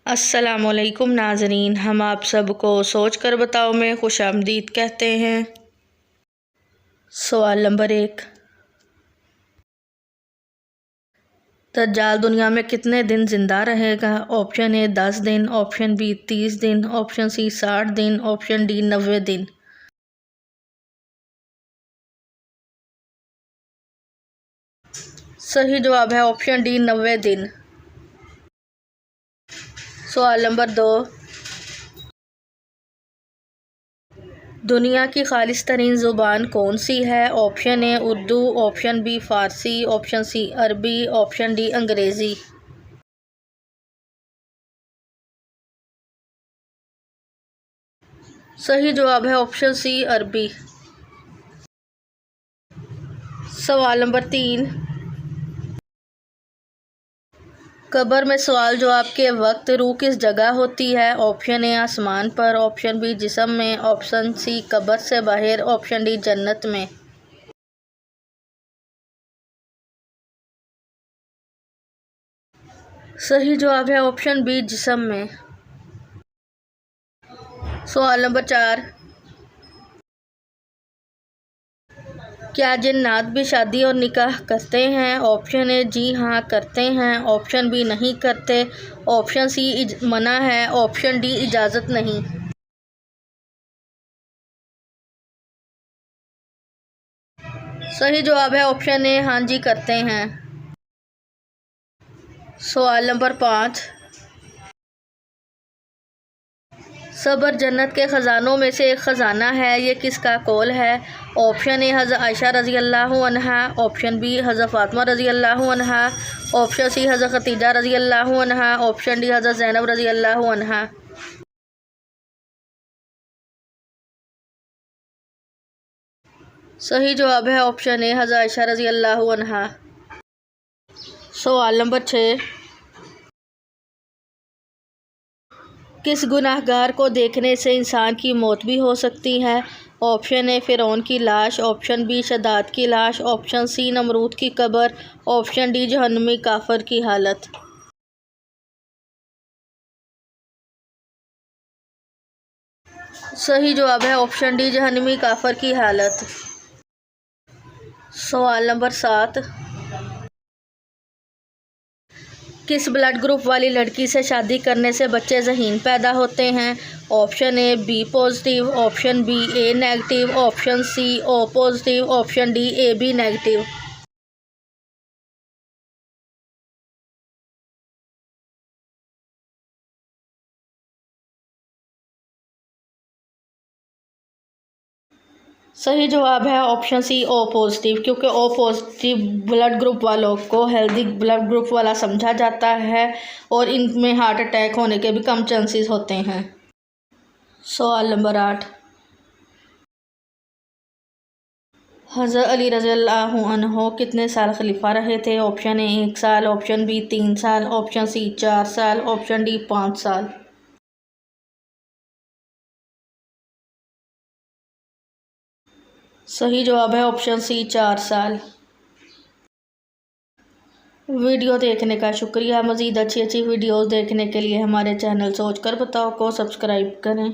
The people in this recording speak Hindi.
अस्सलामुअलैकुम नाज़रीन, हम आप सबको सोच कर बताओ में खुशामदीद कहते हैं। सवाल नंबर 1, दज्जाल दुनिया में कितने दिन ज़िंदा रहेगा? ऑप्शन ए 10 दिन, ऑप्शन बी 30 दिन, ऑप्शन सी 60 दिन, ऑप्शन डी 90 दिन। सही जवाब है ऑप्शन डी 90 दिन। सवाल नंबर 2, दुनिया की खालिस्तरीन ज़ुबान कौन सी है? Option A Urdu, option B Farsi, option C Arabi, option D अंग्रेज़ी। सही जवाब है ऑप्शन सी अरबी। सवाल नंबर 3, कब्र में सवाल जवाब के वक्त रूह किस जगह होती है? ऑप्शन ए आसमान पर, ऑप्शन बी जिस्म में, ऑप्शन सी कब्र से बाहर, ऑप्शन डी जन्नत में। सही जवाब है ऑप्शन बी जिस्म में। सवाल नंबर 4, क्या जिन्नात भी शादी और निकाह करते हैं? ऑप्शन ए जी हाँ करते हैं, ऑप्शन बी नहीं करते, ऑप्शन सी मना है, ऑप्शन डी इजाज़त नहीं। सही जवाब है ऑप्शन ए हाँ जी करते हैं। सवाल नंबर 5, सब्र जन्नत के ख़जानों में से एक ख़जाना है, ये किसका कौल है? ऑप्शन ए हज़रत आयशा रज़ी अल्लाहु अन्हा, ऑप्शन बी हज़रत फ़ातिमा रज़ी अल्लाहु अन्हा, ऑप्शन सी हज़रत खतीजा रज़ी अल्लाहु अन्हा, ऑप्शन डी हज़रत ज़ैनब रज़ी अल्लाहु अन्हा। सही जवाब है ऑप्शन ए हज़रत आयशा रज़ी अल्लाहु अन्हा। सवाल नंबर 6, किस गुनाहगार को देखने से इंसान की मौत भी हो सकती है? ऑप्शन ए फ़िरौन की लाश, ऑप्शन बी शद्दाद की लाश, ऑप्शन सी नमरूद की कब्र, ऑप्शन डी जहन्नमी काफिर की हालत। सही जवाब है ऑप्शन डी जहन्नमी काफिर की हालत। सवाल नंबर 7, किस ब्लड ग्रुप वाली लड़की से शादी करने से बच्चे ज़हीन पैदा होते हैं? Option A B positive, option B A negative, option C O positive, option D A B negative. सही जवाब है ऑप्शन सी ओ पॉजिटिव, क्योंकि ओ पॉजिटिव ब्लड ग्रुप वालों को हेल्दी ब्लड ग्रुप वाला समझा जाता है और इनमें हार्ट अटैक होने के भी कम चांसेस होते हैं। सवाल नंबर 8, हज़रत अली रज़ियल्लाहु अन्हु कितने साल खलीफा रहे थे? ऑप्शन ए 1 साल, ऑप्शन बी 3 साल, ऑप्शन सी 4 साल, ऑप्शन डी 5 साल। सही जवाब है ऑप्शन सी 4 साल। वीडियो देखने का शुक्रिया। मज़ीद अच्छी अच्छी वीडियोस देखने के लिए हमारे चैनल सोच कर बताओ को सब्सक्राइब करें।